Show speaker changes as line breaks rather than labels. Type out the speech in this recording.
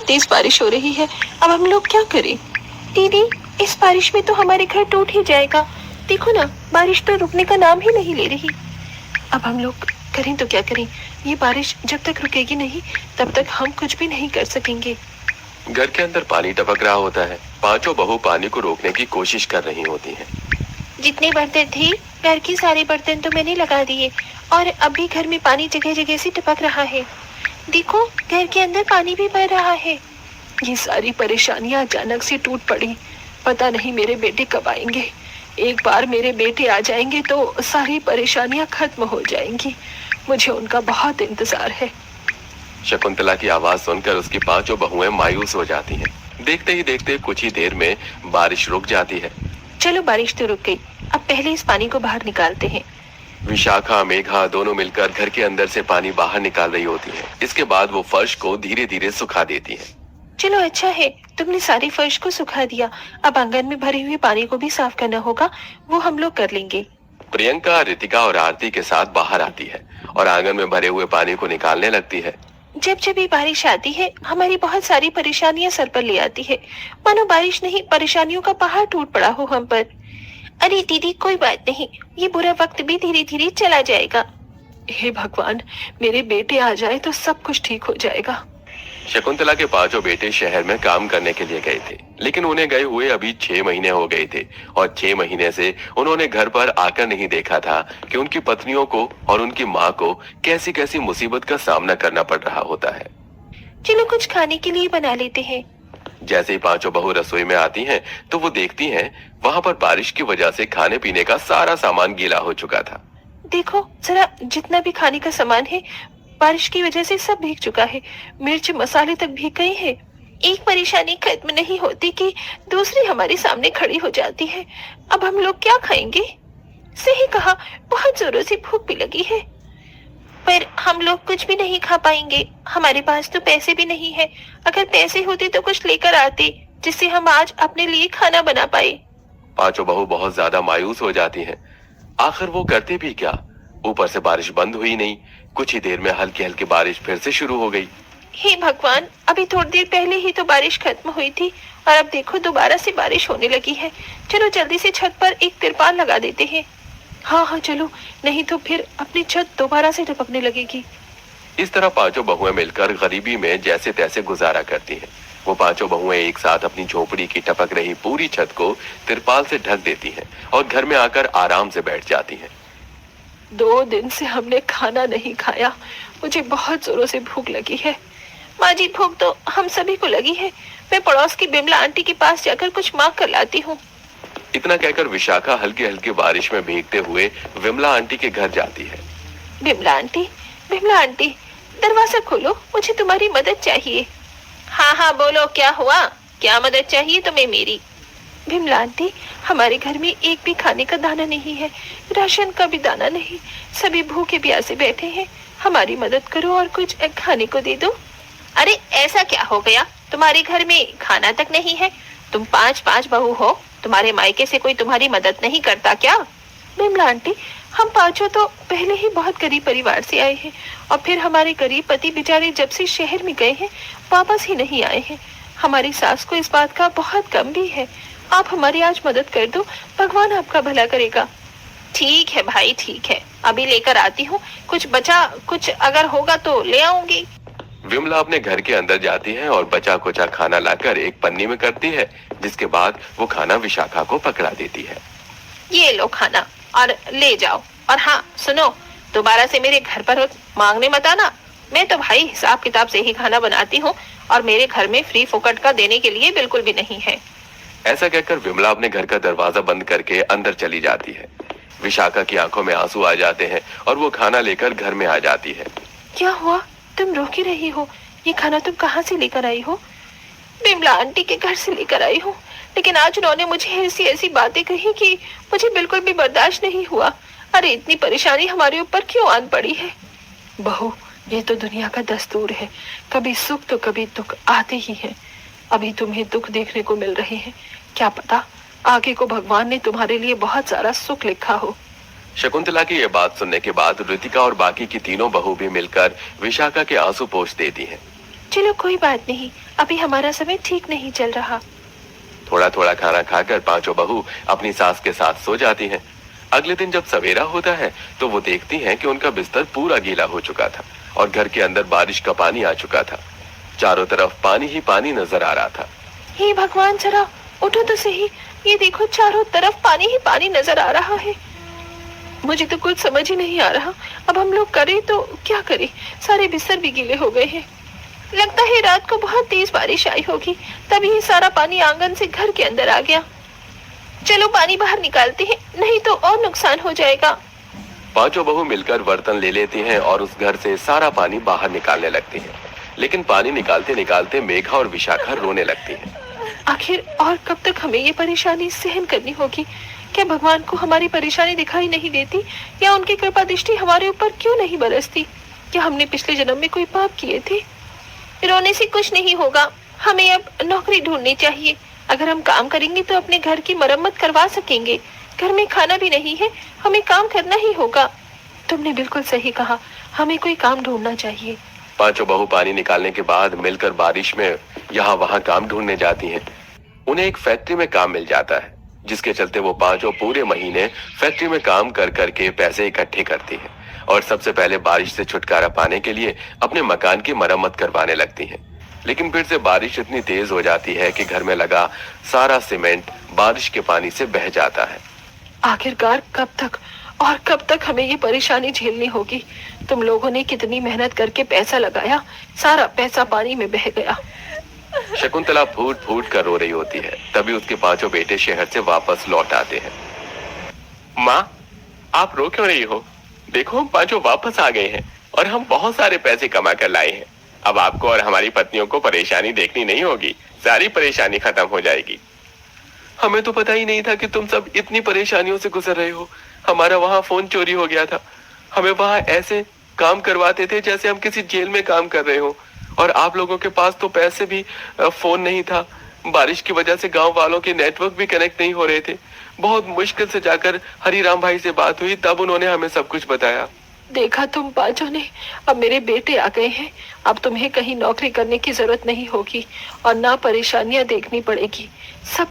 तेज बारिश हो रही है। अब हम लोग क्या करें? दीदी, इस बारिश में तो हमारे घर टूट ही जाएगा। देखो ना, बारिश तो रुकने का नाम ही नहीं ले रही। अब हम लोग करें तो क्या करें? ये बारिश जब तक रुकेगी नहीं तब तक हम कुछ भी नहीं कर सकेंगे।
घर के अंदर पानी टपक रहा होता है। पांचों बहू पानी को रोकने की कोशिश कर रही होती हैं।
जितने बर्तन थे, घर के सारे बर्तन तो मैंने लगा दिए और अब भी घर में पानी जगह जगह से टपक रहा है। देखो, घर के अंदर पानी भी भर रहा है। ये सारी परेशानियां अचानक से टूट पड़ी। पता नहीं मेरे बेटे कब आएंगे। एक बार मेरे बेटे आ जाएंगे तो सारी परेशानियां खत्म हो जाएंगी। मुझे उनका बहुत इंतजार है।
शकुंतला की आवाज सुनकर उसकी पांचों बहुएं मायूस हो जाती हैं। देखते ही देखते कुछ ही देर में बारिश रुक जाती है।
चलो, बारिश तो रुक गई। अब पहले इस पानी को बाहर निकालते हैं।
विशाखा, मेघा दोनों मिलकर घर के अंदर से पानी बाहर निकाल रही होती है। इसके बाद वो फर्श को धीरे धीरे सुखा देती है।
चलो, अच्छा है तुमने सारी फर्श को सुखा दिया। अब आंगन में भरे हुए पानी को भी साफ करना होगा, वो हम लोग कर लेंगे।
प्रियंका, रितिका और आरती के साथ बाहर आती है और आंगन में भरे हुए पानी को निकालने लगती है।
जब जब ये बारिश आती है हमारी बहुत सारी परेशानियां सर पर ले आती है। मानो बारिश नहीं, परेशानियों का पहाड़ टूट पड़ा हो हम पर। अरे दीदी, कोई बात नहीं, ये बुरा वक्त भी धीरे धीरे चला जाएगा। हे भगवान, मेरे बेटे आ जाए तो सब कुछ ठीक हो जाएगा।
शकुंतला के पांचों बेटे शहर में काम करने के लिए गए थे, लेकिन उन्हें गए हुए अभी 6 महीने हो गए थे और 6 महीने से उन्होंने घर पर आकर नहीं देखा था कि उनकी पत्नियों को और उनकी माँ को कैसी कैसी मुसीबत का सामना करना पड़ रहा होता है।
चलो, कुछ खाने के लिए बना लेते हैं।
जैसे ही पांचों बहू रसोई में आती हैं, तो वो देखती हैं वहाँ पर बारिश की वजह से खाने पीने का सारा सामान गीला हो चुका था।
देखो जरा, जितना भी खाने का सामान है बारिश की वजह से सब भीग चुका है। मिर्च मसाले तक भीग गए हैं। एक परेशानी खत्म नहीं होती कि दूसरी हमारे सामने खड़ी हो जाती है। अब हम लोग क्या खाएंगे? सही कहा, बहुत जोरों से भूख भी लगी है, पर हम लोग कुछ भी नहीं खा पाएंगे। हमारे पास तो पैसे भी नहीं है। अगर पैसे होते तो कुछ लेकर आते जिससे हम आज अपने लिए खाना बना पाए।
पांचों बहू बहुत ज्यादा मायूस हो जाती हैं। आखिर वो करते भी क्या? ऊपर से बारिश बंद हुई नहीं। कुछ ही देर में हल्की हल्की बारिश फिर से शुरू हो गई।
हे भगवान, अभी थोड़ी देर पहले ही तो बारिश खत्म हुई थी और अब देखो दोबारा से बारिश होने लगी है। चलो जल्दी से छत पर एक तिरपाल लगा देते हैं। हाँ हाँ चलो, नहीं तो फिर अपनी छत दोबारा से टपकने लगेगी।
इस तरह पांचों बहुएं मिलकर गरीबी में जैसे तैसे गुजारा करती हैं। वो पांचों बहुएं एक साथ अपनी झोपड़ी की टपक रही पूरी छत को तिरपाल से ढक देती हैं और घर में आकर आराम से बैठ जाती हैं।
2 दिन से हमने खाना नहीं खाया। मुझे बहुत जोरों से भूख लगी है। माँ जी, भूख तो हम सभी को लगी है। मैं पड़ोस की बिमला आंटी के पास जाकर कुछ मांग कर लाती हूँ।
इतना कहकर विशाखा हल्की हल्की बारिश में भीगते हुए विमला आंटी के घर जाती है।
बिमला आंटी, दरवाजा खोलो, मुझे तुम्हारी मदद चाहिए। हाँ हाँ बोलो, क्या हुआ? क्या मदद चाहिए तुम्हें मेरी? बिमला आंटी, हमारे घर में एक भी खाने का दाना नहीं है, राशन का भी दाना नहीं। सभी भूखे प्यासे बैठे हैं। हमारी मदद करो और कुछ खाने को दे दो। अरे ऐसा क्या हो गया? तुम्हारे घर में खाना तक नहीं है? तुम 5 बहू हो, तुम्हारे मायके से कोई तुम्हारी मदद नहीं करता क्या? बिमला आंटी, हम पांचों तो पहले ही बहुत गरीब परिवार से आए हैं और फिर हमारे गरीब पति बेचारे जब से शहर में गए हैं वापस ही नहीं आए हैं। हमारी सास को इस बात का बहुत गम भी है। आप हमारी आज मदद कर दो, भगवान आपका भला करेगा। ठीक है भाई, ठीक है, अभी लेकर आती हूँ। कुछ बचा कुछ अगर होगा तो ले आऊंगी।
विमला अपने घर के अंदर जाती है और बचा कुचा खाना लाकर एक पन्नी में करती है, जिसके बाद वो खाना विशाखा को पकड़ा देती है।
ये लो खाना और ले जाओ। और हाँ सुनो, दोबारा से मेरे घर पर मांगने मत आना। मैं तो भाई हिसाब किताब से ही खाना बनाती हूँ और मेरे घर में फ्री फोकट का देने के लिए बिल्कुल भी नहीं है।
ऐसा कहकर विमला अपने घर का दरवाजा बंद करके अंदर चली जाती है। विशाखा की आंखों में आंसू आ जाते हैं और वो खाना लेकर घर में आ जाती है।
क्या हुआ? तुम रो क्यों रही हो? ये खाना तुम कहाँ से लेकर आई हो? बिमला आंटी के घर से लेकर आई हूँ, लेकिन आज उन्होंने मुझे ऐसी ऐसी बातें कही कि मुझे बिल्कुल भी बर्दाश्त नहीं हुआ। अरे इतनी परेशानी हमारे ऊपर क्यों आन पड़ी है? बहू, ये तो दुनिया का दस्तूर है, कभी सुख तो कभी दुख आते ही हैं। अभी तुम्हें दुख देखने को मिल रहे हैं, क्या पता आगे को भगवान ने तुम्हारे लिए बहुत सारा सुख लिखा हो।
शकुंतला की ये बात सुनने के बाद रितिका और बाकी की तीनों बहू भी मिलकर विशाखा के आंसू पोंछ देती हैं।
चलो कोई बात नहीं, अभी हमारा समय ठीक नहीं चल रहा।
थोड़ा थोड़ा खाना खाकर पांचों बहू अपनी सास के साथ सो जाती हैं। अगले दिन जब सवेरा होता है तो वो देखती हैं कि उनका बिस्तर पूरा गीला हो चुका था और घर के अंदर बारिश का पानी आ चुका था। चारों तरफ पानी ही पानी नजर आ रहा था।
हे भगवान, जरा उठो तो सही, ये देखो चारों तरफ पानी ही पानी नजर आ रहा है। मुझे तो कुछ समझ ही नहीं आ रहा, अब हम लोग करें तो क्या करें, सारे बिस्तर भी गीले हो गए हैं। लगता है रात को बहुत तेज बारिश आई होगी, तभी ये सारा पानी आंगन से घर के अंदर आ गया। चलो पानी बाहर निकालते हैं, नहीं तो और नुकसान हो जाएगा।
पांचों बहू मिलकर बर्तन ले लेती हैं और उस घर से सारा पानी बाहर निकालने लगती हैं। लेकिन पानी निकालते निकालते मेघा और विशाखा रोने लगती हैं।
आखिर और कब तक हमें ये परेशानी सहन करनी होगी? क्या भगवान को हमारी परेशानी दिखाई नहीं देती, या उनकी कृपा दृष्टि हमारे ऊपर क्यों नहीं बरसती? क्या हमने पिछले जन्म में कोई पाप किए थे? रोने से कुछ नहीं होगा, हमें अब नौकरी ढूंढनी चाहिए। अगर हम काम करेंगे तो अपने घर की मरम्मत करवा सकेंगे। घर में खाना भी नहीं है, हमें काम करना ही होगा। तुमने बिल्कुल सही कहा, हमें कोई काम ढूंढना चाहिए।
पांचों बहू पानी निकालने के बाद मिलकर बारिश में यहाँ वहाँ काम ढूंढने जाती हैं। उन्हें एक फैक्ट्री में काम मिल जाता है, जिसके चलते वो पांचों पूरे महीने फैक्ट्री में काम कर करके पैसे इकट्ठे करती हैं और सबसे पहले बारिश से छुटकारा पाने के लिए अपने मकान की मरम्मत करवाने लगती हैं। लेकिन फिर से बारिश इतनी तेज हो जाती है कि घर में लगा सारा सीमेंट बारिश के पानी से बह जाता है।
आखिरकार कब तक हमें ये परेशानी झेलनी होगी? तुम लोगों ने कितनी मेहनत करके पैसा लगाया, सारा पैसा पानी में बह गया।
शकुंतला फूट फूट कर रो रही होती है। तभी उसके पांचों बेटे शहर से वापस लौट आते हैं। माँ, आप रो क्यों रही हो? देखो, हम पांचों वापस आ गए हैं और हम बहुत सारे पैसे कमा कर लाए हैं। अब आपको और हमारी पत्नियों को परेशानी देखनी नहीं होगी, सारी परेशानी खत्म हो जाएगी। हमें तो पता ही नहीं था कि तुम सब इतनी परेशानियों से गुजर रहे हो। हमारा वहाँ फोन चोरी हो गया था। हमें वहाँ ऐसे काम करवाते थे जैसे हम किसी जेल में काम कर रहे हो, और आप लोगों के पास तो पैसे भी फोन नहीं था। बारिश की वजह से गांव वालों के नेटवर्क भी कनेक्ट नहीं हो रहे थे। बहुत मुश्किल से जाकर हरिराम भाई से बात हुई, तब उन्होंने हमें सब कुछ बताया।
देखा तुम पांचों ने, अब मेरे बेटे आ गए हैं। अब तुम्हें कहीं नौकरी करने की जरूरत नहीं होगी और ना परेशानियां देखनी पड़ेगी। सब